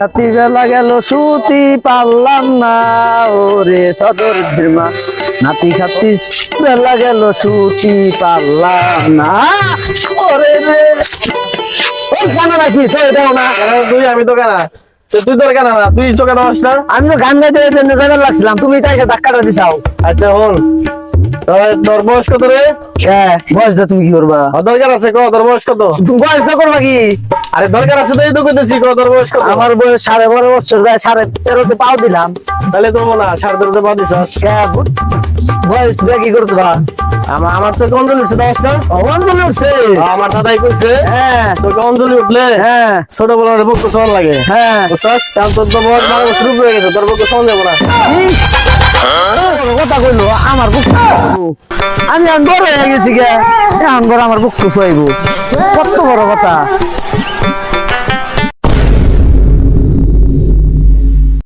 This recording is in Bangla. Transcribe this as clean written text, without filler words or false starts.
রাতি বেলা গেল সুতি পারলাম না ওরে সদর ধীমা নাতি খাতি বেলা গেল সুতি পারলাম না ওরে রে ওই গান রাখি সেটাও না তুই আমি তো কেনা তুই তোর কেনা না তুই চোখে দেওয়াস না। আমি তো গান গাইতে গাইতে লাগছিলাম তুমি তাই এসে ধাক্কাটা দিছাও। আচ্ছা হল তোর বয়স কত রে? হ্যাঁ বয়স দা তুমি কি করবা? দরকার আছে ক তোর বয়স কত? তুমি বয়স দা করবা কি? আরে দরকার আছে তাই তো কইতেছি ক তোর বয়স কত? আমার বয়স 12.5 বছর, 13.5 পাও দিলাম। তাহলে তো না 13.5 পা দিছস। বয়স দিয়ে কি করবা? আমার তো অঞ্জলি উঠছে দশটা। অঞ্জলি উঠছে? আমার দাদাই কইছে হ্যাঁ তোকে অঞ্জলি উঠলে হ্যাঁ ছোট বলার বুক সন লাগে। হ্যাঁ বুঝছস? তাহলে তোর তো বয়স 12 বছর উপরে হয়ে গেছে, তোর বুক সন যাবো না। কথা কইলো আমার বুক আমি বড় হয়ে গেছি গে, এখন বড় আমার বুক কুসাইব, কত বড় কথা।